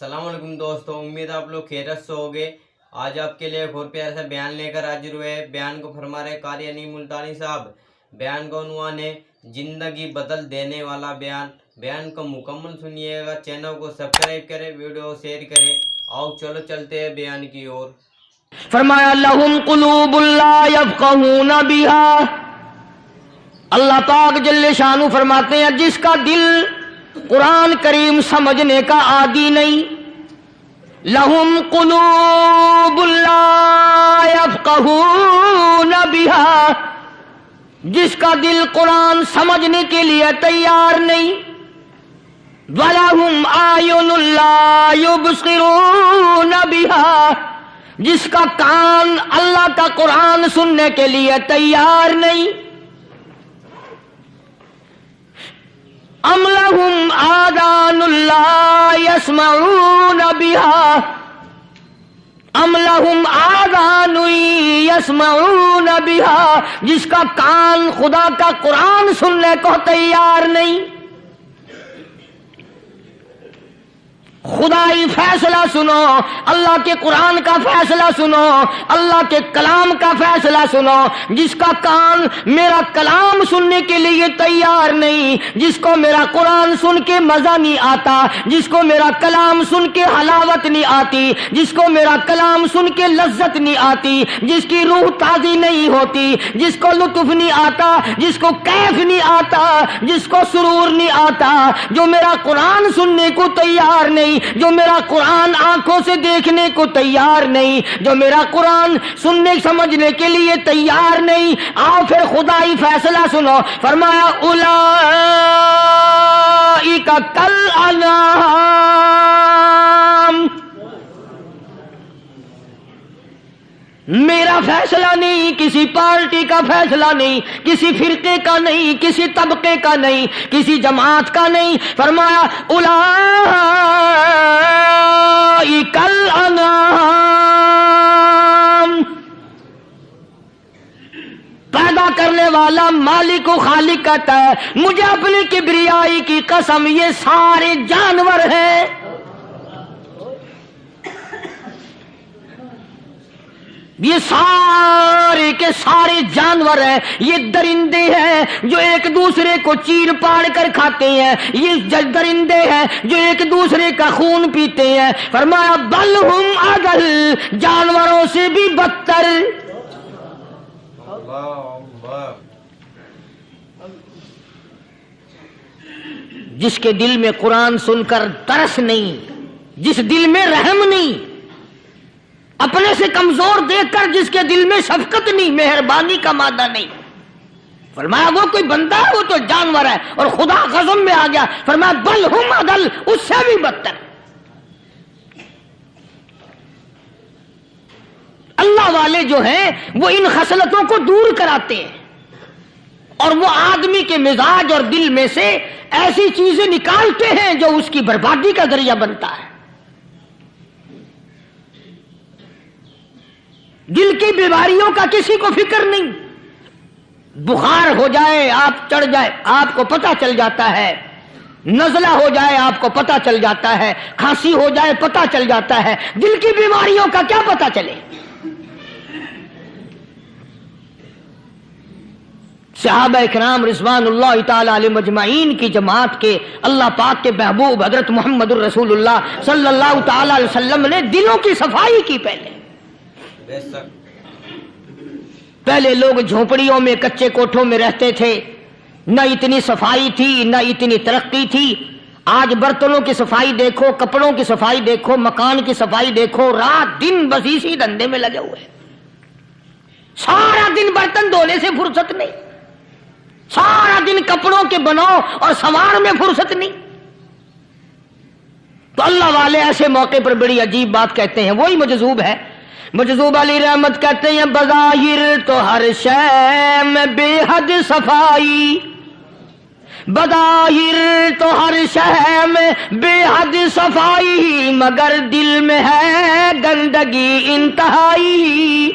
السلام علیکم دوستو، امید آپ لوگ خیریت سے ہوگے۔ آج آپ کے لیے ایک اور پیارا سا بیان لے کر حاضر ہوئے۔ بیان کو فرما رہے قاری انیس ملتانی صاحب۔ بیان کا عنوان ہے زندگی بدل دینے والا بیان۔ بیان کو مکمل سنیے گا، چینل کو سبسکرائب کرے، ویڈیو شیئر کرے۔ آؤ چلو چلتے ہیں بیان کی اور۔ فرمایا لہم قلوب لا یفقہون بہا، اللہ پاک جل شانہ فرماتے ہیں جس کا دل قرآن کریم سمجھنے کا عادی نہیں، لہم قلوب لا یفقہون بہا، جس کا دل قرآن سمجھنے کے لیے تیار نہیں، وَلَهُمْ أَعْيُنٌ لَا يُبْصِرُونَ بِهَا، جس کا کان اللہ کا قرآن سننے کے لیے تیار نہیں، ام لہم آذان لا یسمعون بہا، ام لہم آذان یسمعون بہا، جس کا کان خدا کا قرآن سننے کو تیار نہیں۔ خدائی فیصلہ سنو، اللہ کے قرآن کا فیصلہ سنو، اللہ کے کلام کا فیصلہ سنو۔ جس کا کان میرا کلام سننے کے لیے تیار نہیں، جس کو میرا قرآن سن کے مزہ نہیں آتا، جس کو میرا کلام سن کے حلاوت نہیں آتی، جس کو میرا کلام سن کے لذت نہیں آتی، جس کی روح تازی نہیں ہوتی، جس کو لطف نہیں آتا، جس کو کیف نہیں آتا، جس کو سرور نہیں آتا، جو میرا قرآن سننے کو تیار نہیں، جو میرا قرآن آنکھوں سے دیکھنے کو تیار نہیں، جو میرا قرآن سننے سمجھنے کے لیے تیار نہیں، آؤ پھر خدائی فیصلہ سنو۔ فرمایا اولئک کالانعام، میرا فیصلہ نہیں، کسی پارٹی کا فیصلہ نہیں، کسی فرقے کا نہیں، کسی طبقے کا نہیں، کسی جماعت کا نہیں۔ فرمایا اولئک الانعام، پیدا کرنے والا مالک و خالق کہتا ہے مجھے اپنی کبریائی کی قسم یہ سارے جانور ہیں، یہ سارے کے سارے جانور ہیں، یہ درندے ہیں جو ایک دوسرے کو چیر پاڑ کر کھاتے ہیں، یہ درندے ہیں جو ایک دوسرے کا خون پیتے ہیں۔ فرمایا بل ہم اضل، جانوروں سے بھی بدتر۔ جس کے دل میں قرآن سن کر ترس نہیں، جس دل میں رحم نہیں، اپنے سے کمزور دیکھ کر جس کے دل میں شفقت نہیں، مہربانی کا مادہ نہیں، فرمایا وہ کوئی بندہ ہے، وہ تو جانور ہے۔ اور خدا غضب میں آ گیا، فرمایا بل ہم اضل، اس سے بھی بدتر۔ اللہ والے جو ہیں وہ ان خصلتوں کو دور کراتے ہیں، اور وہ آدمی کے مزاج اور دل میں سے ایسی چیزیں نکالتے ہیں جو اس کی بربادی کا ذریعہ بنتا ہے۔ دل کی بیماریوں کا کسی کو فکر نہیں، بخار ہو جائے آپ چڑھ جائے آپ کو پتہ چل جاتا ہے، نزلہ ہو جائے آپ کو پتہ چل جاتا ہے، کھانسی ہو جائے پتہ چل جاتا ہے، دل کی بیماریوں کا کیا پتہ چلے؟ صحابہ کرام رضوان اللہ تعالی علیہم اجمعین کی جماعت کے اللہ پاک کے محبوب حضرت محمد الرسول اللہ صلی اللہ تعالی علیہ وسلم نے دلوں کی صفائی کی۔ پہلے لوگ جھونپڑیوں میں کچے کوٹھوں میں رہتے تھے، نہ اتنی صفائی تھی نہ اتنی ترقی تھی۔ آج برتنوں کی صفائی دیکھو، کپڑوں کی صفائی دیکھو، مکان کی صفائی دیکھو، رات دن بس اسی دھندے میں لگے ہوئے، سارا دن برتن دھونے سے فرصت نہیں، سارا دن کپڑوں کے بناؤ اور سنوار میں فرصت نہیں۔ تو اللہ والے ایسے موقع پر بڑی عجیب بات کہتے ہیں، وہی مجذوب ہے، مجذوب علی رحمت کہتے ہیں بظاہر تو ہر شے میں بے حد صفائی، بظاہر تو ہر شے میں بے حد صفائی، مگر دل میں ہے گندگی انتہائی۔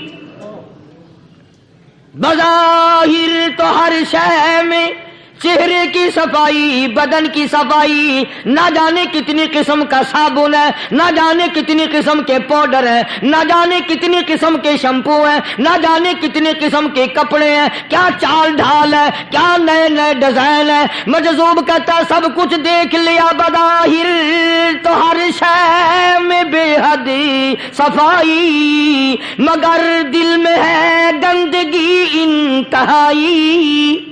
بظاہر تو ہر شے میں चेहरे की सफाई, बदन की सफाई, ना जाने कितनी किस्म का साबुन है, ना जाने कितनी किस्म के पाउडर है, ना जाने कितनी किस्म के शैम्पू है, ना जाने कितने किस्म के कपड़े हैं, क्या चाल ढाल है, क्या नए नए डिजाइन है। मजजूब कहता है सब कुछ देख लिया बदाहिर तो हर शय में बेहदी सफाई, मगर दिल में है गंदगी इंतहाई।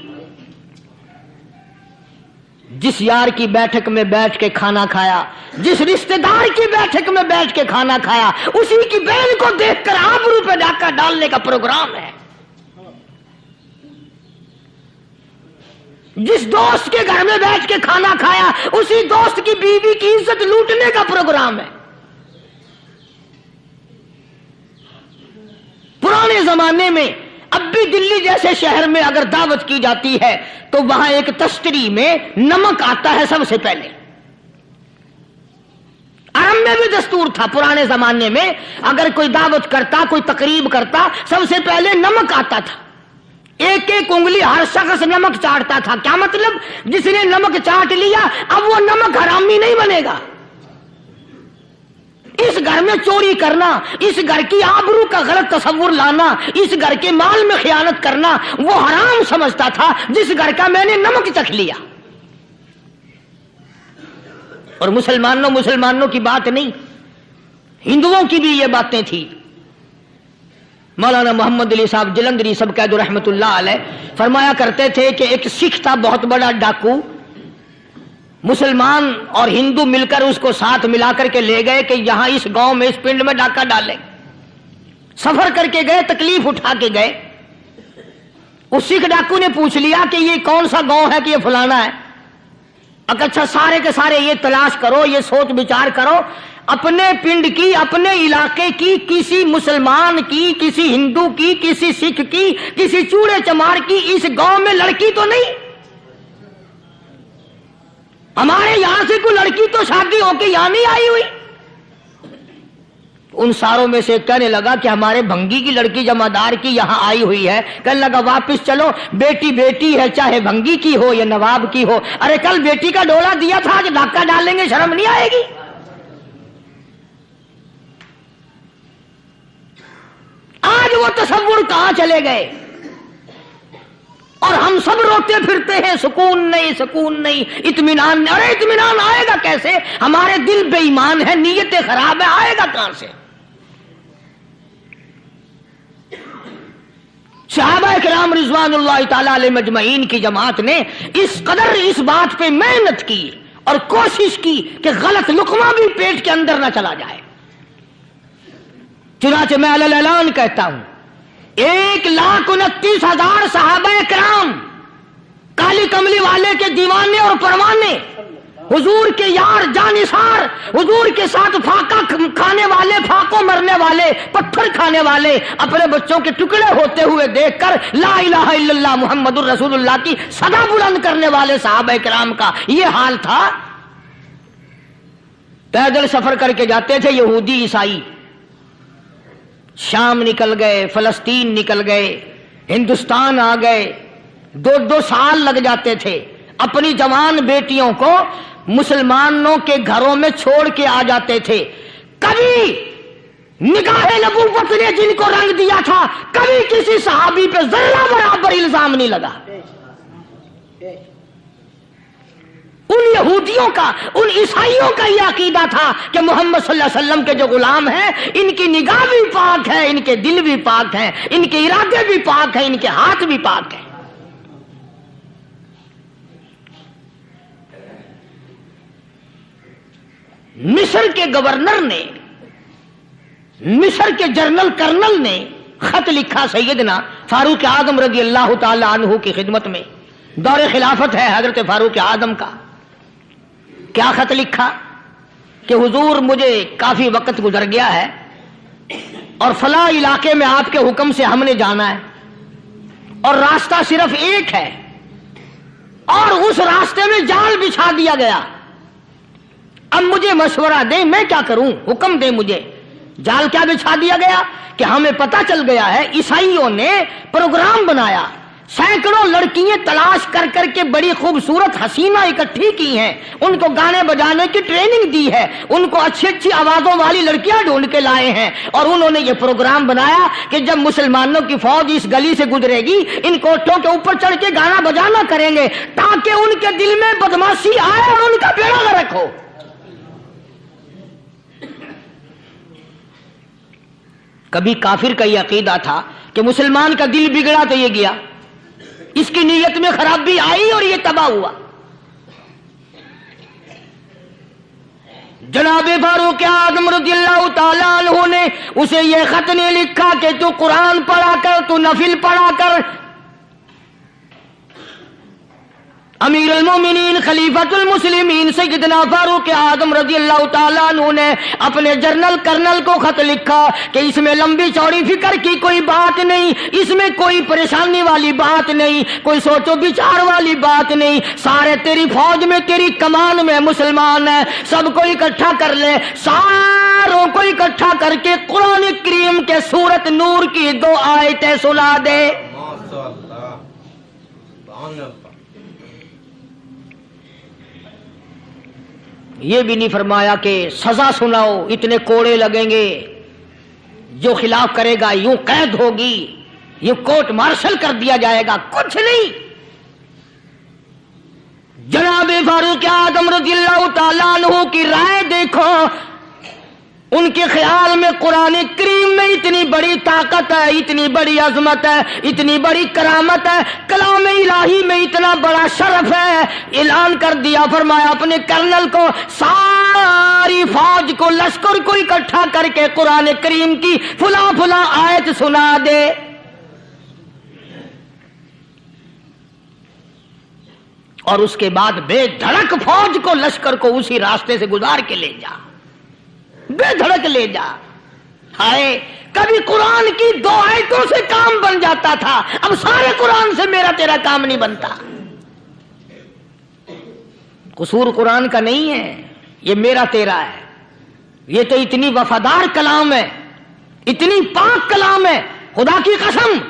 जिस यार की बैठक में बैठ के खाना खाया, जिस रिश्तेदार की बैठक में बैठ के खाना खाया, उसी की बहन को देखकर आबरू पे डाका डालने का प्रोग्राम है। जिस दोस्त के घर में बैठ के खाना खाया, उसी दोस्त की बीवी की इज्जत लूटने का प्रोग्राम है। पुराने जमाने में अब भी दिल्ली जैसे शहर में अगर दावत की जाती है तो वहां एक तश्तरी में नमक आता है सबसे पहले। आराम में भी दस्तूर था पुराने जमाने में, अगर कोई दावत करता, कोई तकरीब करता, सबसे पहले नमक आता था। एक एक उंगली हर शख्स नमक चाटता था। क्या मतलब? जिसने नमक चाट लिया अब वो नमक हरामी नहीं बनेगा। इस घर में चोरी करना, इस घर की आबरू का गलत तस्वुर लाना, इस घर के माल में खयानत करना वो हराम समझता था जिस घर का मैंने नमक चख लिया। और मुसलमानों की बात नहीं, हिंदुओं की भी ये बातें थी। मौलाना मोहम्मद अली साहब जलंधरी सब कैद रहमतुल्लाह अलैह फरमाया करते थे कि एक सिख था बहुत बड़ा डाकू, मुसलमान और हिंदू मिलकर उसको साथ मिलाकर के ले गए कि यहां इस गांव में, इस पिंड में डाका डाले। सफर करके गए, तकलीफ उठा के गए। उस सिख डाकू ने पूछ लिया कि ये कौन सा गांव है कि ये फलाना है। अच्छा सारे के सारे ये तलाश करो, ये सोच विचार करो, अपने पिंड की, अपने इलाके की, किसी मुसलमान की, किसी हिंदू की, किसी सिख की, किसी चूड़े चमार की इस गांव में लड़की तो नहीं। हमारे यहां से कोई लड़की तो शादी होके यहां नहीं आई हुई। उन सारों में से कहने लगा कि हमारे भंगी की लड़की जमादार की यहां आई हुई है। कहने लगा वापस चलो, बेटी बेटी है, चाहे भंगी की हो या नवाब की हो। अरे कल बेटी का डोला दिया था, आज डाका डालेंगे, शर्म नहीं आएगी? आज वो तसव्वुर कहां चले गए? और हम सब रोते फिरते हैं, सुकून नहीं, सुकून नहीं, इत्मीनान नहीं। अरे इत्मीनान आएगा कैसे? हमारे दिल बेईमान है, नीयतें खराब है, आएगा कहां से? सहाबा किराम रिज़वानुल्लाह ताला अलैहिम अजमईन की जमात ने इस कदर इस बात पे मेहनत की और कोशिश की कि गलत लुकमा भी पेट के अंदर ना चला जाए। चुनाचे मैं अलल ऐलान कहता हूं, 1,29,000 सहाबा किराम, काली कमली वाले के दीवाने और परवाने, हुजूर के यार जानिसार, हुजूर के साथ फाका खाने वाले, फाको मरने वाले, पत्थर खाने वाले, अपने बच्चों के टुकड़े होते हुए देखकर ला इलाहा इल्लल्लाह मुहम्मदुर रसूलुल्लाह की सदा बुलंद करने वाले सहाबा किराम का ये हाल था। पैदल सफर करके जाते थे यहूदी ईसाई, शाम निकल गए, फलस्तीन निकल गए, हिंदुस्तान आ गए, 2-2 साल लग जाते थे। अपनी जवान बेटियों को मुसलमानों के घरों में छोड़ के आ जाते थे। कभी निगाहे नबूवत ने जिनको रंग दिया था, कभी किसी सहाबी पे जर्रा बराबर इल्जाम नहीं लगा। उन यहूदियों का, उन ईसाइयों का यह अकीदा था कि मोहम्मद सल्लल्लाहु अलैहि वसल्लम के जो गुलाम हैं, इनकी निगाह भी पाक है, इनके दिल भी पाक हैं, इनके इरादे भी पाक हैं, इनके हाथ भी पाक हैं। मिस्र के गवर्नर ने, मिस्र के जनरल कर्नल ने खत लिखा सैयदना फारूक आजम रज़ी अल्लाह ताला अन्हु की खिदमत में। दौरे खिलाफत है हजरत फारूक आजम का। क्या खत लिखा कि हुजूर मुझे काफी वक्त गुजर गया है और फला इलाके में आपके हुक्म से हमने जाना है और रास्ता सिर्फ एक है और उस रास्ते में जाल बिछा दिया गया। अब मुझे मशवरा दे, मैं क्या करूं, हुक्म दे मुझे। जाल क्या बिछा दिया गया कि हमें पता चल गया है ईसाइयों ने प्रोग्राम बनाया सैकड़ों लड़कियां तलाश कर करके बड़ी खूबसूरत हसीना इकट्ठी की हैं, उनको गाने बजाने की ट्रेनिंग दी है, उनको अच्छी अच्छी आवाजों वाली लड़कियां ढूंढ के लाए हैं और उन्होंने ये प्रोग्राम बनाया कि जब मुसलमानों की फौज इस गली से गुजरेगी इन कोठों के ऊपर चढ़ के गाना बजाना करेंगे ताकि उनके दिल में बदमाशी आए और उनका बेड़ा गर्क हो। कभी काफिर का यह अकीदा था कि मुसलमान का दिल बिगड़ा तो ये गया, इसकी नीयत में खराबी आई और ये तबाह हुआ। जनाबे फारूक आज़म रज़ियल्लाहु ताला अन्हु ने उसे ये खत नहीं लिखा कि तू कुरान पढ़ा कर, तू नफिल पढ़ा कर। अमीर अल-मोमिनीन खलीफतुल मुस्लिमीन सैयदना फारूक आज़म रज़ियल्लाहु ताला अन्हु ने अपने जर्नल कर्नल को खत लिखा कि इसमें लंबी चौड़ी फिक्र की कोई बात नहीं, इसमें कोई परेशानी वाली बात नहीं, कोई सोचो विचार वाली बात नहीं, सारे तेरी फौज में तेरी कमान में मुसलमान है, सबको इकट्ठा कर ले, सारों को इकट्ठा करके कुरान करीम के सूरत नूर की 2 आयतें सुना दे। ये भी नहीं फरमाया कि सजा सुनाओ, इतने कोड़े लगेंगे, जो खिलाफ करेगा यूं कैद होगी, यूं कोर्ट मार्शल कर दिया जाएगा, कुछ नहीं। जनाबे फारूक आज़म रज़ियल्लाहु ताला अन्हु की राय देखो, उनके ख्याल में कुरान करीम में इतनी बड़ी ताकत है, इतनी बड़ी अजमत है, इतनी बड़ी करामत है, कलाम इलाही में इतना बड़ा शरफ है। ऐलान कर दिया, फरमाया अपने कर्नल को सारी फौज को लश्कर को इकट्ठा करके कुरान करीम की फुला फुला आयत सुना दे। और उसके बाद बेधड़क फौज को लश्कर को उसी रास्ते से गुजार के ले जा, बेधड़क ले जा। हाय, कभी कुरान की 2 आयतों से काम बन जाता था, अब सारे कुरान से मेरा तेरा काम नहीं बनता। कसूर कुरान का नहीं है, ये मेरा तेरा है। ये तो इतनी वफादार कलाम है, इतनी पाक कलाम है, खुदा की कसम।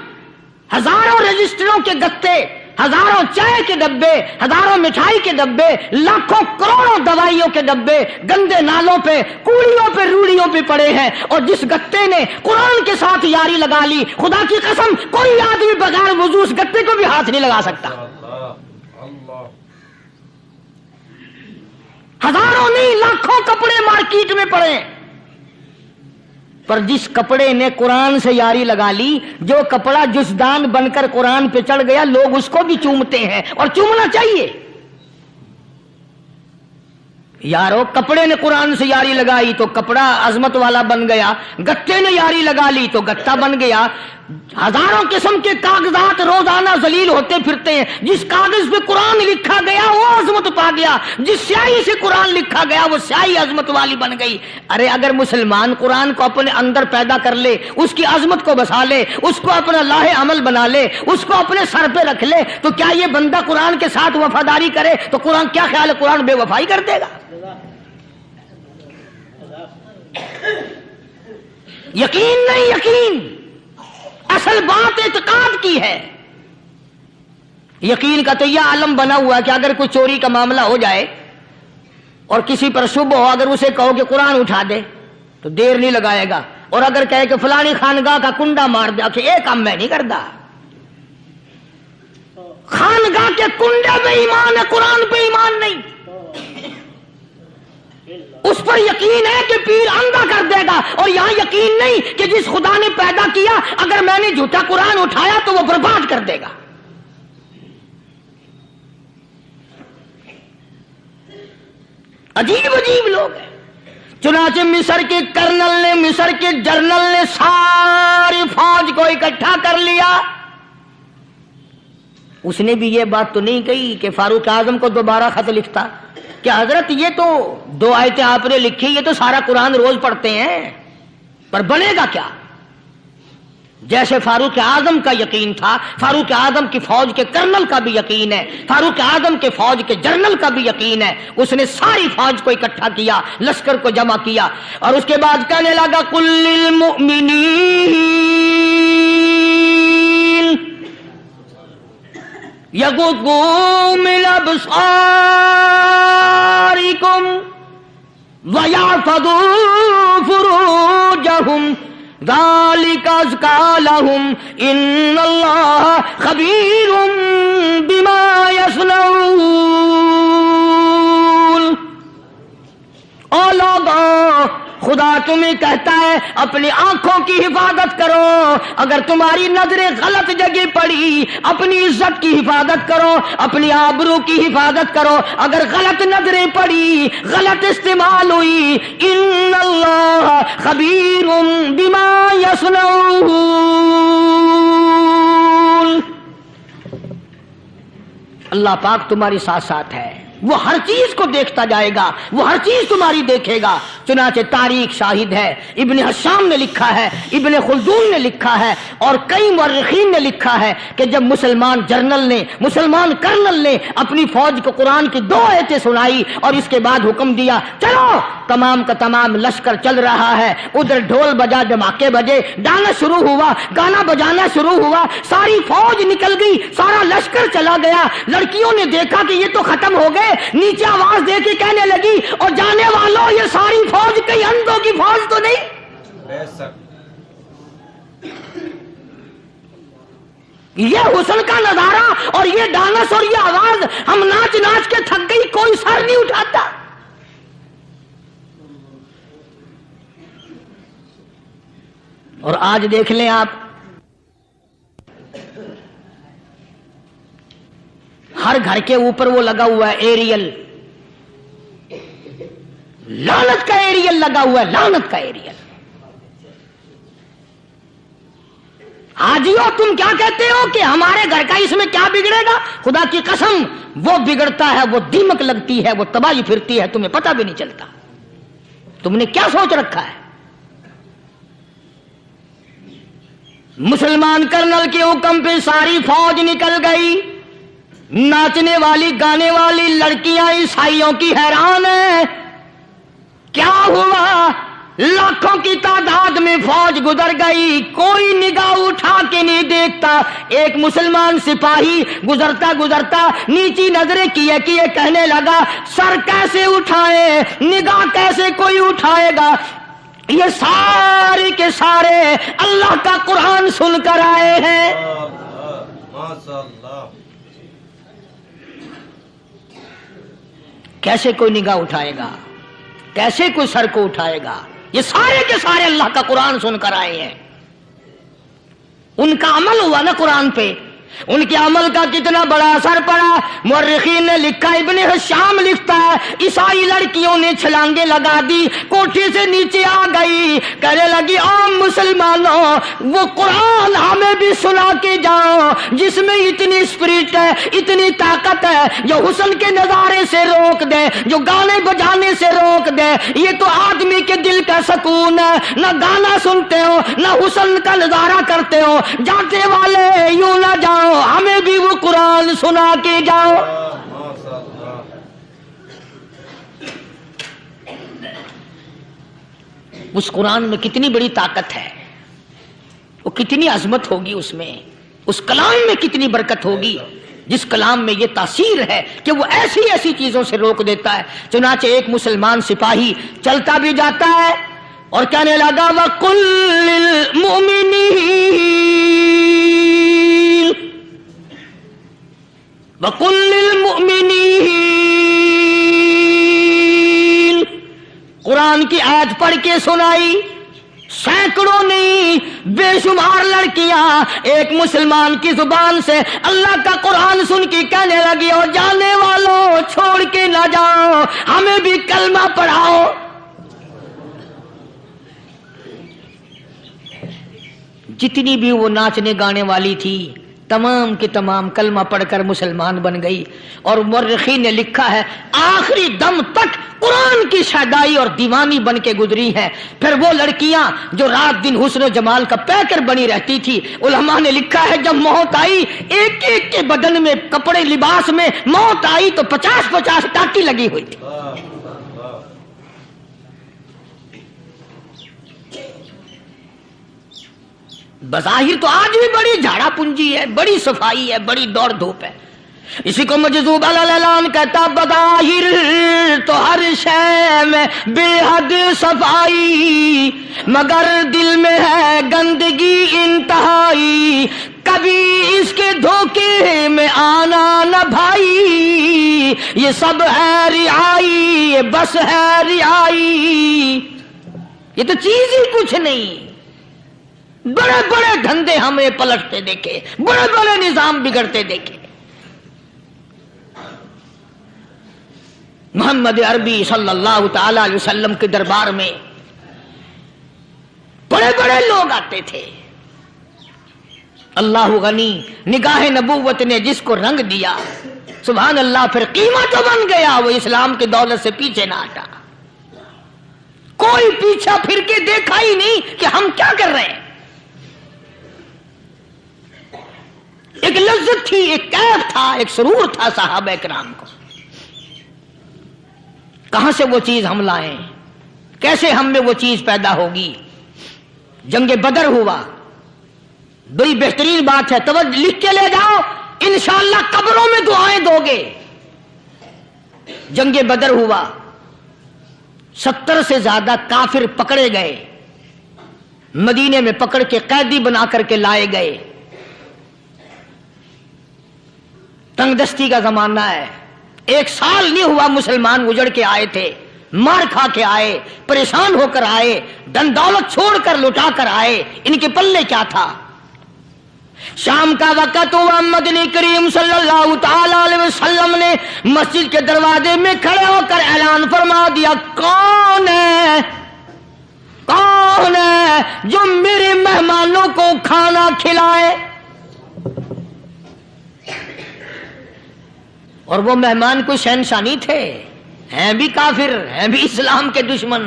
हजारों रजिस्टरों के गत्ते, हजारों चाय के डब्बे, हजारों मिठाई के डब्बे, लाखों करोड़ों दवाइयों के डब्बे गंदे नालों पे, कूड़ियों पे, रूड़ियों पे पड़े हैं। और जिस गत्ते ने कुरान के साथ यारी लगा ली, खुदा की कसम कोई आदमी बगैर वुजू उस गत्ते को भी हाथ नहीं लगा सकता। हजारों नहीं, लाखों कपड़े मार्केट में पड़े, पर जिस कपड़े ने कुरान से यारी लगा ली, जो कपड़ा जुस्दान बनकर कुरान पे चढ़ गया, लोग उसको भी चूमते हैं और चूमना चाहिए। यारो, कपड़े ने कुरान से यारी लगाई तो कपड़ा अजमत वाला बन गया, गत्ते ने यारी लगा ली तो गत्ता बन गया। हजारों किस्म के कागजात रोजाना जलील होते फिरते हैं, जिस कागज पे कुरान लिखा गया वो अजमत पा गया, जिस स्याही से कुरान लिखा गया वो स्याही अजमत वाली बन गई। अरे अगर मुसलमान कुरान को अपने अंदर पैदा कर ले, उसकी अजमत को बसा ले, उसको अपना लाहे अमल बना ले, उसको अपने सर पे रख ले, तो क्या ये बंदा कुरान के साथ वफादारी करे तो कुरान, क्या ख्याल है, कुरान बेवफाई कर देगा? यकीन नहीं, यकीन असल बात इत्काद की है। यकीन का तो यह आलम बना हुआ है कि अगर कोई चोरी का मामला हो जाए और किसी पर शुभ हो, अगर उसे कहो कि कुरान उठा दे तो देर नहीं लगाएगा, और अगर कहे कि फलानी खानगाह का कुंडा मार दे, कि ये काम मैं नहीं करता। खानगाह के कुंडे पे ईमान है, कुरान पे ईमान नहीं। उस पर यकीन है कि पीर अंधा कर देगा, और यहां यकीन नहीं कि जिस खुदा ने पैदा किया, अगर मैंने झूठा कुरान उठाया तो वो बर्बाद कर देगा। अजीब अजीब लोग हैं। चुनाचे मिस्र के कर्नल ने, मिस्र के जर्नल ने सारी फौज को इकट्ठा कर लिया। उसने भी ये बात तो नहीं कही कि फारूक आजम को दोबारा खत लिखता कि हजरत ये तो 2 आयतें आपने लिखी, ये तो सारा कुरान रोज पढ़ते हैं, पर बनेगा क्या? जैसे फारूक आजम का यकीन था, फारूक आजम की फौज के कर्नल का भी यकीन है, फारूक आजम के फौज के जनरल का भी यकीन है। उसने सारी फौज को इकट्ठा किया, लश्कर को जमा किया, और उसके बाद कहने लगा कुल्लिल मुमिनीन यग़ुद्दू मिन अबसारिकुम वयहफ़ज़ू फ़ुरूजहुम ज़ालिका अज़्का लहुम इन्नल्लाह ख़बीरुम बिमा यस्नऊन। ओ लोगों, खुदा तुम्हें कहता है अपनी आंखों की हिफाजत करो। अगर तुम्हारी नजरें गलत जगह पड़ी, अपनी इज्जत की हिफाजत करो, अपनी आबरू की हिफाजत करो। अगर गलत नजरें पड़ी, गलत इस्तेमाल हुई, इन्नल्लाह खबीरुम बिमा यस्नऊन। अल्लाह पाक तुम्हारे साथ साथ है, वो हर चीज को देखता जाएगा, वो हर चीज तुम्हारी देखेगा। चुनाचे तारीख शाहिद है, इब्ने हशाम ने लिखा है, इब्ने खुल्दून ने लिखा है और कई मुअर्रिखीन ने लिखा है कि जब मुसलमान जर्नल ने, मुसलमान कर्नल ने अपनी फौज को कुरान की 2 आयतें सुनाई और इसके बाद हुक्म दिया चलो, तमाम का तमाम लश्कर चल रहा है। उधर ढोल बजा, धमाके बजे, गाना शुरू हुआ, गाना बजाना शुरू हुआ, सारी फौज निकल गई, सारा लश्कर चला गया। लड़कियों ने देखा कि ये तो खत्म हो गए, नीचे आवाज दे के कहने लगी और जाने वालों, ये सारी फौज कई अंधों की फौज तो नहीं। ये हुस्न का नजारा और ये डांस और ये आवाज, हम नाच नाच के थक गई, कोई सर नहीं उठाता। और आज देख लें आप, हर घर के ऊपर वो लगा हुआ है एरियल, लानत का एरियल लगा हुआ है, लानत का एरियल। हाजियो, तुम क्या कहते हो कि हमारे घर का इसमें क्या बिगड़ेगा? खुदा की कसम, वो बिगड़ता है, वो दीमक लगती है, वो तबाही फिरती है, तुम्हें पता भी नहीं चलता। तुमने क्या सोच रखा है? मुसलमान कर्नल के हुक्म पे सारी फौज निकल गई। नाचने वाली गाने वाली लड़कियां ईसाइयों की हैरान है, क्या हुआ? लाखों की तादाद में फौज गुजर गई, कोई निगाह उठा के नहीं देखता। एक मुसलमान सिपाही गुजरता गुजरता नीची नजरें किए किए कहने लगा, सर कैसे उठाए, निगाह कैसे कोई उठाएगा? ये सारे के सारे अल्लाह का कुरान सुनकर आए हैं। कैसे कोई निगाह उठाएगा, कैसे कोई सर को उठाएगा? ये सारे के सारे अल्लाह का कुरान सुनकर आए हैं। उनका अमल हुआ ना कुरान पे, उनके अमल का कितना बड़ा असर पड़ा। मुअर्रिखीन ने लिखा, इब्ने हशाम लिखता है, ईसाई लड़कियों ने छलांगे लगा दी, कोठी से नीचे आ गई, कहने लगी ओ मुसलमानों, वो कुरान हमें भी सुना के जाओ जिसमें इतनी स्पिरिट है, इतनी ताकत है, जो हुस्न के नजारे से रोक दे, जो गाने बजाने से रोक दे। ये तो आदमी के दिल का सुकून है, न गाना सुनते हो न हुस्न का नजारा करते हो। जाते वाले यूं ना जाओ, हमें भी वो कुरान सुना के जाओ। उस कुरान में कितनी बड़ी ताकत है, वो कितनी अजमत होगी उसमें, उस कलाम में कितनी बरकत होगी, जिस कलाम में ये तासीर है कि वो ऐसी ऐसी चीजों से रोक देता है। चुनाचे एक मुसलमान सिपाही चलता भी जाता है और कहने लगा, वकुल्लिल मुमिनीन वकुल्लिल मुमिनीन। कुरान की आयत पढ़ के सुनाई। सैकड़ों नहीं, बेशुमार लड़कियां एक मुसलमान की जुबान से अल्लाह का कुरान सुन के कहने लगी, और जाने वालों छोड़ के ना जाओ, हमें भी कलमा पढ़ाओ। जितनी भी वो नाचने गाने वाली थी, तमाम की तमाम कलमा पढ़कर मुसलमान बन गई। और मुअर्रिखीन ने लिखा है, आखिरी दम तक कुरान की शहदाई और दीवानी बन के गुजरी है। फिर वो लड़कियां जो रात दिन हुस्न जमाल का पैकर बनी रहती थी, उलमा ने लिखा है, जब मौत आई, एक एक के बदन में, कपड़े लिबास में मौत आई तो 50-50 टाटी लगी हुई थी। बज़ाहिर तो आज भी बड़ी झाड़ा पूंजी है, बड़ी सफाई है, बड़ी दौड़ धूप है, اسی کو مجذوب الالان کہتا بظاہر تو ہر شے میں بے حد صفائی، مگر دل میں ہے گندگی انتہائی، کبھی اس کے دھوکے میں آنا نہ بھائی، یہ سب ہے رعائی، یہ بس ہے رعائی، یہ تو چیز ہی کچھ نہیں۔ بڑے بڑے دھندے ہمیں پلٹتے دیکھے، بڑے بڑے نظام بگڑتے دیکھے۔ محمد عربی صلی اللہ تعالی علیہ وسلم کے دربار میں بڑے بڑے لوگ آتے تھے۔ اللہ غنی، نگاہ نبوت نے جس کو رنگ دیا، سبحان اللہ، پھر قیمت بن گیا، وہ اسلام کی دولت سے پیچھے نہ ہٹا۔ کوئی پیچھا پھر کے دیکھا ہی نہیں کہ ہم کیا کر رہے ہیں۔ ایک لذت تھی، ایک کیف تھا، ایک سرور تھا صحابہ کرام کو۔ کہاں سے وہ چیز ہم لائیں؟ کیسے ہم میں وہ چیز پیدا ہوگی؟ جنگ بدر ہوا، بڑی بہترین بات ہے، توجہ لکھ کے لے جاؤ، انشاءاللہ قبروں میں دعائیں دو گے۔ جنگ بدر ہوا، 70 سے زیادہ کافر پکڑے گئے، مدینے میں پکڑ کے قیدی بنا کر کے لائے گئے۔ تنگ دستی کا زمانہ ہے، 1 سال نہیں ہوا مسلمان اجڑ کے آئے تھے، مار کھا کے آئے، پریشان ہو کر آئے، دن دولت چھوڑ کر لٹا کر آئے، ان کے پلے کیا تھا؟ شام کا وقت ہوا، مدنی کریم صلی اللہ تعالی علیہ وسلم نے مسجد کے دروازے میں کھڑے ہو کر اعلان فرما دیا، کون ہے، کون ہے جو میرے مہمانوں کو کھانا کھلائے؟ اور وہ مہمان کوئی شہنشاہ نہیں تھے، ہیں بھی کافر، ہیں بھی اسلام کے دشمن،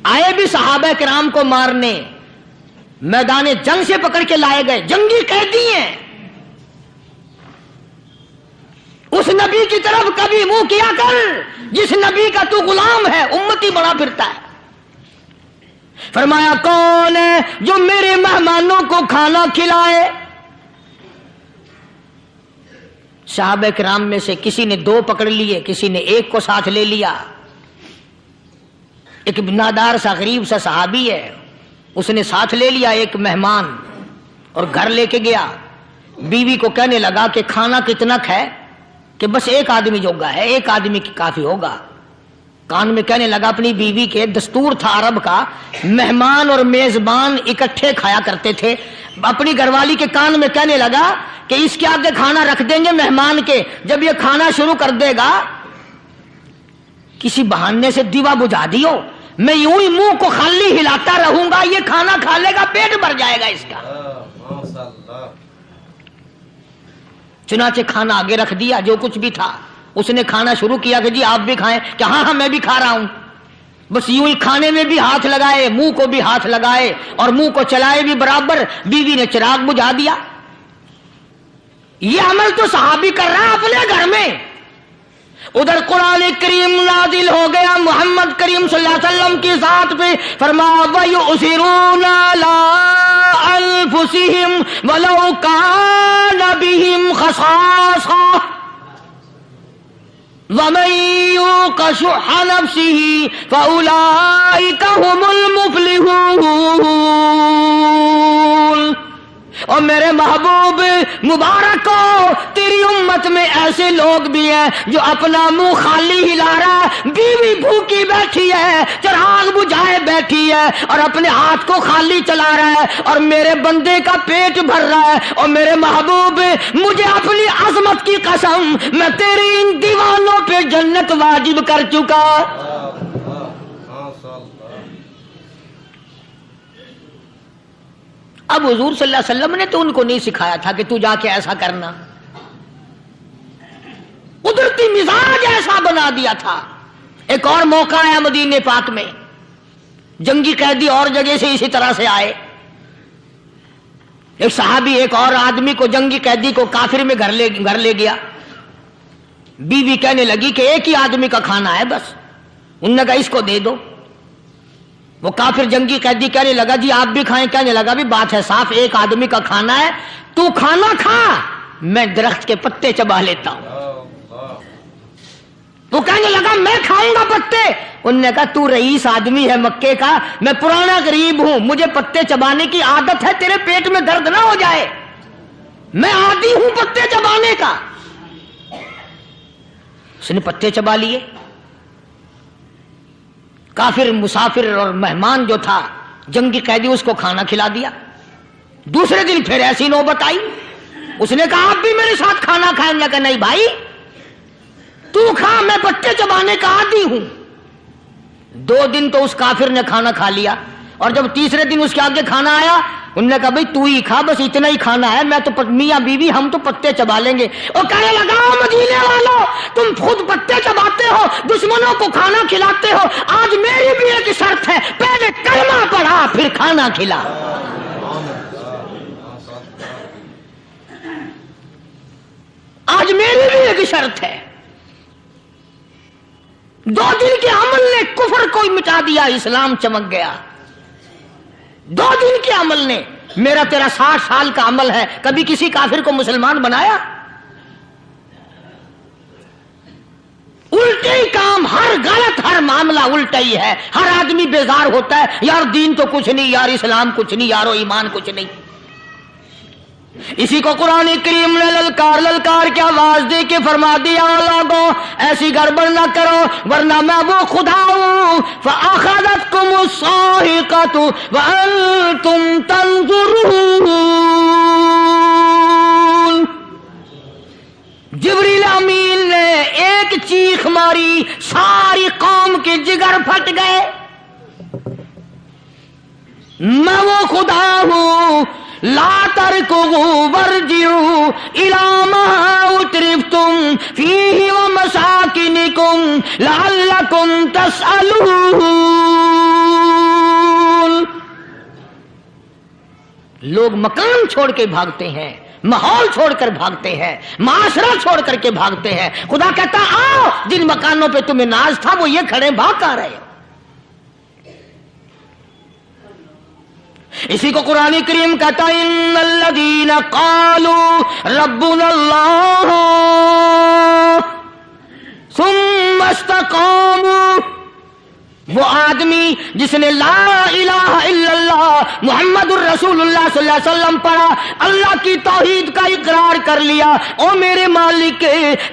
آئے بھی صحابہ کرام کو مارنے، میدان جنگ سے پکڑ کے لائے گئے، جنگی قیدی ہیں۔ اس نبی کی طرف کبھی منہ کیا کر جس نبی کا تو غلام ہے، امتی بنا پھرتا ہے۔ فرمایا کون ہے جو میرے مہمانوں کو کھانا کھلائے؟ صحابہ کرام میں سے کسی نے 2 پکڑ لیے، کسی نے 1 کو ساتھ لے لیا۔ ایک نادار سا غریب سا صحابی ہے، اس نے ساتھ لے لیا 1 مہمان اور گھر لے کے گیا۔ بیوی کو کہنے لگا کہ کھانا کتنا ہے، کہ بس 1 آدمی جوگا ہے، 1 آدمی کی کافی ہوگا۔ کان میں کہنے لگا اپنی بیوی کے، دستور تھا عرب کا، مہمان اور میزبان اکٹھے کھایا کرتے تھے۔ اپنی گھر والی کے کان میں کہنے لگا کہ اس کے آگے کھانا رکھ دیں گے مہمان کے، جب یہ کھانا شروع کر دے گا کسی بہانے سے دیوا بجھا دیو، میں یوں ہی منہ کو خالی ہلاتا رہوں گا، یہ کھانا کھا لے گا، پیٹ بھر جائے گا اس کا۔ چنانچہ کھانا آگے رکھ دیا، جو کچھ بھی تھا، اس نے کھانا شروع کیا کہ جی آپ بھی کھائیں، کہ ہاں ہاں میں بھی کھا رہا ہوں۔ بس یوں ہی کھانے میں بھی ہاتھ لگائے، منہ کو بھی ہاتھ لگائے اور منہ کو چلائے بھی برابر، بیوی نے چراغ بجھا دیا۔ یہ عمل تو صحابی کر رہا ہے اپنے گھر میں۔ ادھر قرآن کریم نازل ہو گیا محمد کریم صلی اللہ علیہ وسلم کی ذات پہ، فرمایا وَيُؤْثِرُونَ عَلَىٰ أَنفُسِهِمْ وَلَوْ كَانَ بِهِمْ خَصَاصَةٌ وَمَن يُوقَ شُحَّ نَفْسِهِ فَأُولَٰئِكَ هُمُ الْمُفْلِحُونَ۔ اور میرے محبوب مبارک کو، تیری امت میں ایسے لوگ بھی ہیں جو اپنا منہ خالی ہلا رہا ہے، بیوی بھوکی بیٹھی ہے، چراغ بجھائے بیٹھی ہے اور اپنے ہاتھ کو خالی چلا رہا ہے، اور میرے بندے کا پیٹ بھر رہا ہے۔ اور میرے محبوب، مجھے اپنی عظمت کی قسم، میں تیرے ان دیوانوں پہ جنت واجب کر چکا۔ اب حضور صلی اللہ علیہ وسلم نے تو ان کو نہیں سکھایا تھا کہ تو جا کے ایسا کرنا، قدرتی مزاج ایسا بنا دیا تھا۔ ایک اور موقع آیا مدینے پاک میں، جنگی قیدی اور جگہ سے اسی طرح سے آئے، ایک صحابی ایک اور آدمی کو، جنگی قیدی کو کافر میں گھر لے گیا۔ بیوی کہنے لگی کہ 1 ہی آدمی کا کھانا ہے بس، انہوں نے کہا اس کو دے دو۔ وہ کافر جنگی قیدی کہنے لگا جی آپ بھی کھائیں، کہنے لگا بھی بات ہے صاف، 1 آدمی کا کھانا ہے، تو کھانا کھا मैं दरख्त के पत्ते चबा लेता हूं। वो कहने लगा मैं खाऊंगा पत्ते। उन्होंने कहा तू रईस आदमी है मक्के का, मैं पुराना गरीब हूं, मुझे पत्ते चबाने की आदत है, तेरे पेट में दर्द ना हो जाए, मैं आदी हूं पत्ते चबाने का। उसने पत्ते चबा लिए। काफिर मुसाफिर और मेहमान जो था जंगी कैदी, उसको खाना खिला दिया। दूसरे दिन फिर ऐसी नौबत आई। उसने कहा आप भी मेरे साथ खाना खाएंगे? कहा नहीं भाई तू खा, मैं पत्ते चबाने का आदी हूं। 2 दिन तो उस काफिर ने खाना खा लिया, और जब तीसरे दिन उसके आगे खाना आया, उन्होंने कहा भाई तू ही खा, बस इतना ही खाना है, मैं तो मियां बीवी हम तो पत्ते चबा लेंगे। और कहने लगा मदीने वालों, तुम खुद पत्ते चबाते हो, दुश्मनों को खाना खिलाते हो, आज मेरी भी एक शर्त है, पहले कलमा पढ़ा फिर खाना खिला। आज मेरी भी एक शर्त है। 2 दिन के अमल ने कुफर को ही मिटा दिया, इस्लाम चमक गया। 2 दिन के अमल ने। मेरा तेरा 60 साल का अमल है, कभी किसी काफिर को मुसलमान बनाया? उल्टे ही काम, हर गलत, हर मामला उल्टा ही है। हर आदमी बेजार होता है, यार दीन तो कुछ नहीं, यार इस्लाम कुछ नहीं, यारो ईमान कुछ नहीं। इसी को कुरान करीम ने ललकार के आवाज दे के फरमा दिया, लोगों ऐसी गड़बड़ ना करो वरना मैं वो खुदा हूं। फ़अख़ज़तकुमुस्साइक़तु व अंतुम तंज़ुरून। जिब्रील अमीन ने एक चीख मारी, सारी कौम के जिगर फट गए। मैं वो खुदा हूं, ला तरकुहु वरजिउ इला मा उतरिफ्तुम फीहि व मसाकिनिकुम लअल्लकुम तसअलून। लोग मकान छोड़ के भागते हैं, माहौल छोड़कर भागते हैं, माशरा छोड़ करके भागते हैं। खुदा कहता आओ, जिन मकानों पे तुम्हें नाज था वो ये खड़े भाग आ रहे हो। इसी को कुरान करीम कहता है इन्नल्लज़ीना क़ालू रब्बुनल्लाह सुम्मा इस्तक़ामू। वो आदमी जिसने ला इलाहा इल्लल्लाह मुहम्मदुर रसूलुल्लाह सल्लल्लाहु अलैहि वसल्लम पढ़ा, अल्लाह की तौहीद का इकरार कर लिया, ओ मेरे मालिक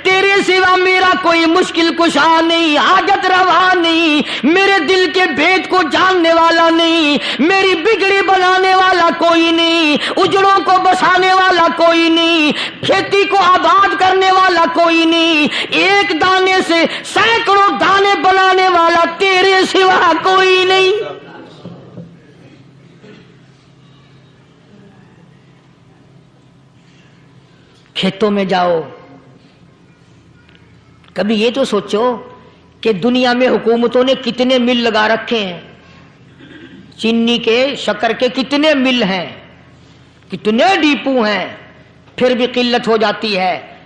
तेरे सिवा मेरा कोई मुश्किल कुशा नहीं, हाजत रवा नहीं, मेरे दिल के भेद को जानने वाला नहीं, मेरी बिगड़ी बनाने वाला कोई नहीं, उजड़ों को बसाने वाला कोई नहीं, खेती को आबाद करने वाला कोई नहीं, एक दाने से सैकड़ों दाने बनाने वाला तेरे सिवा कोई नहीं। खेतों में जाओ, कभी ये तो सोचो कि दुनिया में हुकूमतों ने कितने मिल लगा रखे हैं, चीनी के शक्कर के कितने मिल हैं, कितने डिपो हैं, फिर भी किल्लत हो जाती है।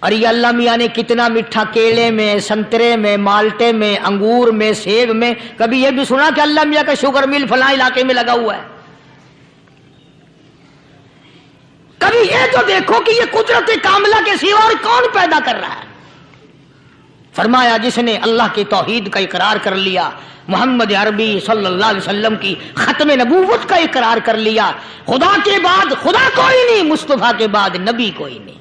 और ये अल्लाह मियाँ ने कितना मीठा केले में, संतरे में, माल्टे में, अंगूर में, सेब में। कभी ये भी सुना कि अल्लाह मियाँ का शुगर मिल फलां इलाके में लगा हुआ है? कभी ये तो देखो कि ये कुदरत कामिला के सिवा और कौन पैदा कर रहा है। फरमाया जिसने अल्लाह की तौहीद का इकरार कर लिया, मोहम्मद अरबी सल्लल्लाहु अलैहि वसल्लम की खत्म नबूवत का इकरार कर लिया, खुदा के बाद खुदा कोई नहीं, मुस्तफा के बाद नबी कोई नहीं।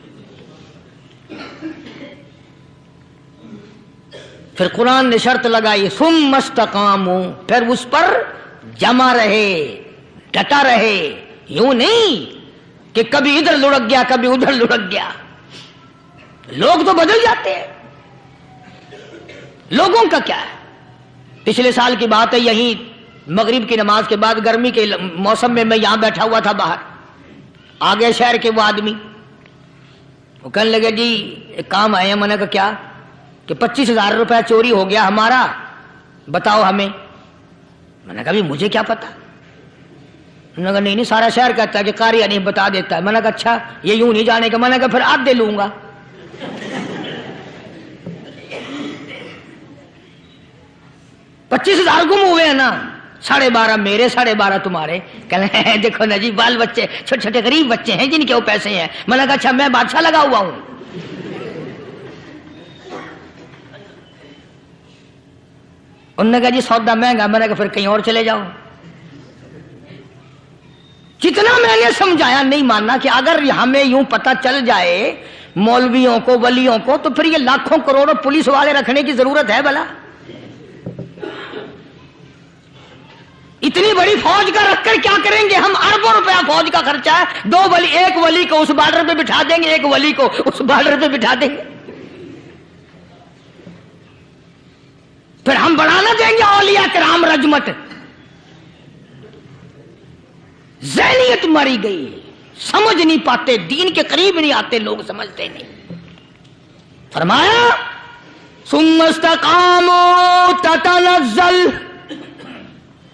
फिर कुरान ने शर्त लगाई सुम्मा इस्तक़ामू, फिर उस पर जमा रहे, डटा रहे। यूं नहीं कि कभी इधर लुढ़क गया कभी उधर लुढ़क गया। लोग तो बदल जाते हैं, लोगों का क्या है। पिछले साल की बात है, यही मगरिब की नमाज के बाद गर्मी के मौसम में मैं यहां बैठा हुआ था बाहर, आ गए शहर के वो आदमी, वो कहने लगे जी एक काम आए हैं। मैंने कहा क्या? कि 25,000 रुपया चोरी हो गया हमारा, बताओ हमें। मैंने कहा मुझे क्या पता। मैंने कहा नहीं सारा शहर कहता है कि कारिया नहीं बता देता है। मैंने कहा अच्छा ये यूं नहीं जाने का। मैंने कहा फिर आधे लूंगा। 25,000 गुम हुए हैं ना, 12.5 میرے 12.5 تمہارے. کہنے ہیں دیکھو نا جی بال بچے چھوٹے چھوٹے غریب بچے ہیں جن کے وہ پیسے ہیں. میں نے کہا اچھا میں بادشاہ لگا ہوا ہوں. انہوں نے کہا جی سودا مہنگا. میں نے کہا پھر کہیں اور چلے جاؤ. جتنا میں نے سمجھایا نہیں ماننا کہ اگر ہمیں یوں پتہ چل جائے مولویوں کو ولیوں کو تو پھر یہ لاکھوں کروڑوں پولیس والے رکھنے کی ضرورت ہے بھلا؟ اتنی بڑی فوج کا رکھ کر کیا کریں گے ہم؟ اربوں روپیہ فوج کا خرچہ ہے. 2 ولی، ایک ولی کو اس بارڈر پہ بٹھا دیں گے، ایک ولی کو اس بارڈر پہ بٹھا دیں گے. پھر ہم بڑھانا دیں گے اولیاء کرام رجمت. ذہنیت ماری گئی، سمجھ نہیں پاتے، دین کے قریب نہیں آتے لوگ، سمجھتے نہیں. فرمایا ثم استقاموا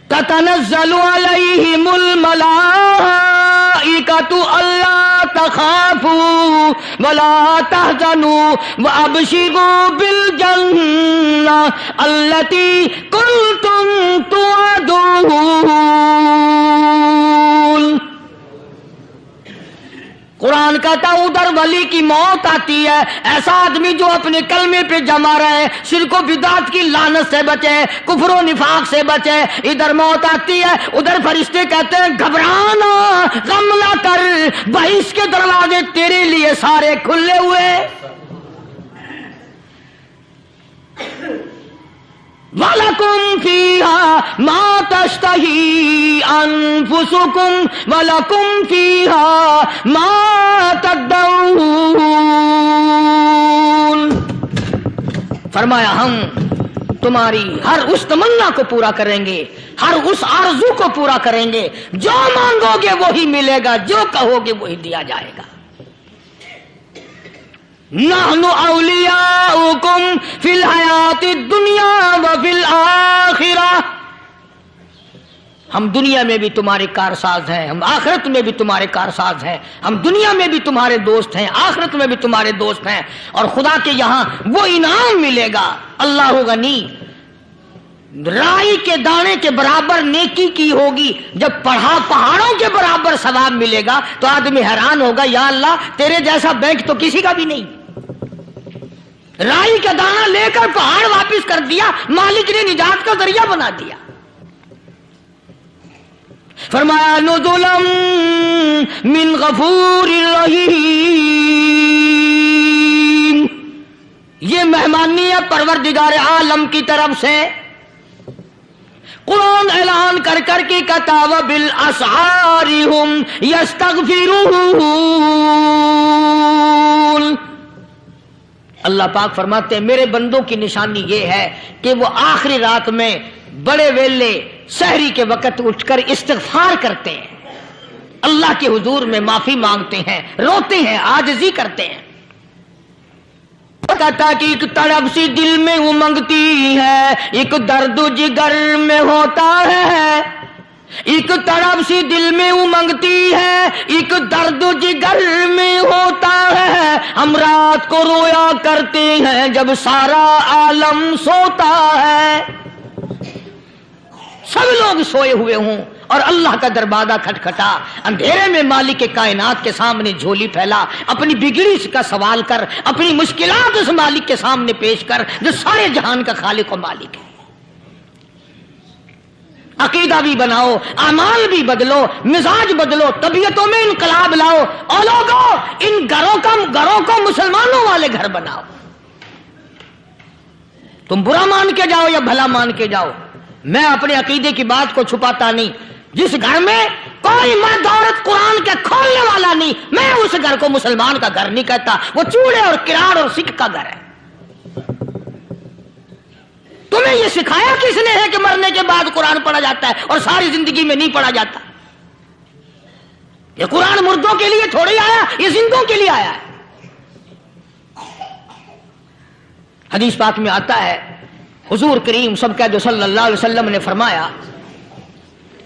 تتنزل علیہم الملائکۃ الا تخافوا ولا تحزنوا وابشروا بالجنہ التی کنتم توعدون. قرآن کہتا ہے ادھر ولی کی موت آتی ہے، ایسا آدمی جو اپنے کلمے پہ جمع رہے، شرک و بدعت کی لعنت سے بچے، کفر و نفاق سے بچے. ادھر موت آتی ہے، ادھر فرشتے کہتے ہیں گھبرانا، غم نہ کر، بہشت کے دروازے تیرے لیے سارے کھلے ہوئے. وَلَكُمْ فِيهَا مَا تَشْتَهِي أَنفُسُكُمْ وَلَكُمْ فِيهَا مَا تَدَّعُونَ. فرمایا ہم تمہاری ہر اس تمنا کو پورا کریں گے، ہر اس آرزو کو پورا کریں گے. جو مانگو گے وہی ملے گا، جو کہو گے وہی دیا جائے گا. نحن اولیاؤکم فی الحیات الدنیا وفی الآخرہ. ہم دنیا میں بھی تمہارے کارساز ہیں، ہم آخرت میں بھی تمہارے کارساز ہیں. ہم دنیا میں بھی تمہارے دوست ہیں، آخرت میں بھی تمہارے دوست ہیں. اور خدا کے یہاں وہ انعام ملے گا. اللہ غنی، رائی کے دانے کے برابر نیکی کی ہوگی، جب پہاڑوں کے برابر ثواب ملے گا تو آدمی حیران ہوگا، یا اللہ تیرے جیسا بینک تو کسی کا بھی نہیں. رائی کا دانہ لے کر پہاڑ واپس کر دیا، مالک نے نجات کا ذریعہ بنا دیا. فرمایا نزلا من غفور رحیم. یہ مہمانی ہے پروردگار عالم کی طرف سے. قرآن اعلان کر کر کے کہتا وبالاسحار هم یستغفرون. اللہ پاک فرماتے ہیں میرے بندوں کی نشانی یہ ہے کہ وہ آخری رات میں بڑے ویلے سحری کے وقت اٹھ کر استغفار کرتے ہیں، اللہ کے حضور میں معافی مانگتے ہیں، روتے ہیں، عاجزی کرتے ہیں. کہتا کہ ایک تڑپ سی دل میں امنگتی ہے، ایک درد جگر میں ہوتا ہے. ایک تڑپ سی دل میں امنگتی ہے، ایک درد جگر میں ہوتا ہے. ہم رات کو رویا کرتے ہیں جب سارا عالم سوتا ہے. سب لوگ سوئے ہوئے ہوں اور اللہ کا دروازہ کھٹکھٹا، اندھیرے میں مالک کائنات کے سامنے جھولی پھیلا، اپنی بگڑی کا سوال کر، اپنی مشکلات اس مالک کے سامنے پیش کر جو سارے جہان کا خالق و مالک ہے. عقیدہ بھی بناؤ، اعمال بھی بدلو، مزاج بدلو، طبیعتوں میں انقلاب لاؤ. اور لوگوں ان گھروں کو مسلمانوں والے گھر بناؤ. تم برا مان کے جاؤ یا بھلا مان کے جاؤ، میں اپنے عقیدے کی بات کو چھپاتا نہیں. جس گھر میں کوئی مرد عورت قرآن کے کھولنے والا نہیں، میں اس گھر کو مسلمان کا گھر نہیں کہتا. وہ چوڑے اور کراڑ اور سکھ کا گھر ہے. تمہیں یہ سکھایا کس نے ہے کہ مرنے کے بعد قرآن پڑھا جاتا ہے اور ساری زندگی میں نہیں پڑھا جاتا؟ یہ قرآن مردوں کے لیے تھوڑی آیا، یہ زندوں کے لیے آیا ہے. حدیث پاک میں آتا ہے حضور کریم صلی اللہ علیہ وسلم نے فرمایا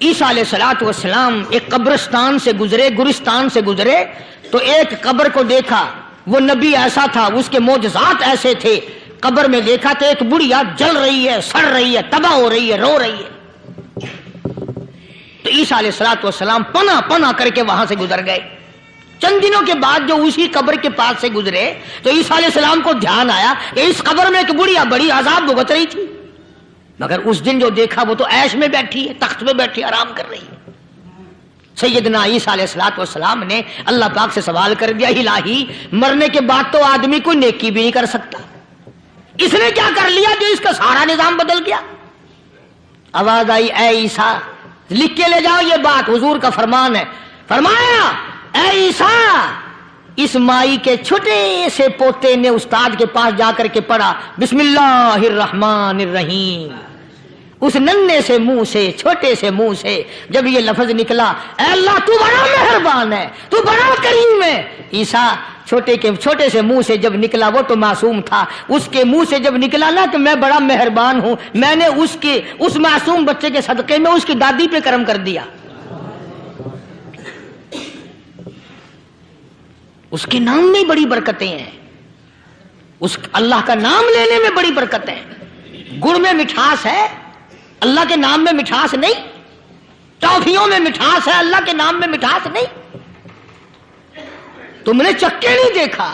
عیسیٰ علیہ السلام ایک قبرستان سے گزرے، گورستان سے گزرے تو ایک قبر کو دیکھا. وہ نبی ایسا تھا، اس کے معجزات ایسے تھے. قبر میں دیکھا تو ایک بڑھیا جل رہی ہے، سڑ رہی ہے، تباہ ہو رہی ہے، رو رہی ہے. تو عیسیٰ علیہ السلام پنا پنا کر کے وہاں سے گزر گئے. چند دنوں کے بعد جو اسی قبر کے پاس سے گزرے تو عیسیٰ علیہ السلام کو دھیان آیا کہ اس قبر میں ایک بڑھیا بڑی عذاب بھگت رہی تھی، مگر اس دن جو دیکھا وہ تو عیش میں بیٹھی ہے، تخت میں بیٹھی آرام کر رہی ہے. سیدنا عیسیٰ علیہ السلام نے اللہ پاک سے سوال کر دیا، الہی مرنے کے بعد تو آدمی کوئی نیکی بھی نہیں کر سکتا، اس نے کیا کر لیا جو اس کا سارا نظام بدل گیا؟ آواز آئی، اے عیسیٰ لکھ کے لے جاؤ، یہ بات حضور کا فرمان ہے. فرمایا، اے عیسیٰ اس مائی کے چھوٹے سے پوتے نے استاد کے پاس جا کر کے پڑھا بسم اللہ الرحمن الرحیم. اس ننھے سے منہ سے، چھوٹے سے منہ سے جب یہ لفظ نکلا، اے اللہ تو بڑا مہربان ہے، تو بڑا کریم ہے. عیسیٰ چھوٹے سے منہ سے جب نکلا، وہ تو معصوم تھا، اس کے منہ سے جب نکلا نا کہ میں بڑا مہربان ہوں، میں نے اس معصوم بچے کے صدقے میں اس کی دادی پہ کرم کر دیا. اس کے نام میں بڑی برکتیں ہیں، اس اللہ کا نام لینے میں بڑی برکت ہے. گڑ میں مٹھاس ہے، اللہ کے نام میں مٹھاس نہیں. ٹافیوں میں مٹھاس ہے، اللہ کے نام میں مٹھاس نہیں. تم نے چکھ کے نہیں دیکھا،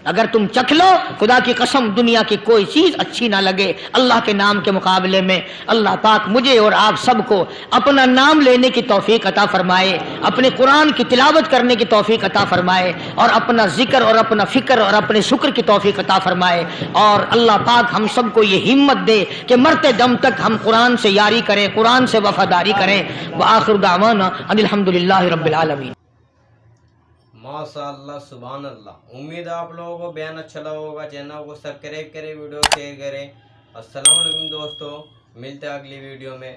اگر تم چکھ لو خدا کی قسم دنیا کی کوئی چیز اچھی نہ لگے اللہ کے نام کے مقابلے میں. اللہ پاک مجھے اور آپ سب کو اپنا نام لینے کی توفیق عطا فرمائے، اپنے قرآن کی تلاوت کرنے کی توفیق عطا فرمائے، اور اپنا ذکر اور اپنا فکر اور اپنے شکر کی توفیق عطا فرمائے. اور اللہ پاک ہم سب کو یہ ہمت دے کہ مرتے دم تک ہم قرآن سے یاری کریں، قرآن سے وفاداری کریں. وآخر دعوانا ان الحمدللہ رب العالمین. ماشاء اللہ، سبحان اللہ. امید ہے آپ لوگوں کو بیان اچھا لگا ہوگا. چینل کو سبسکرائب کریں، ویڈیو شیئر کریں. السلام علیکم دوستو، ملتے ہیں اگلی ویڈیو میں.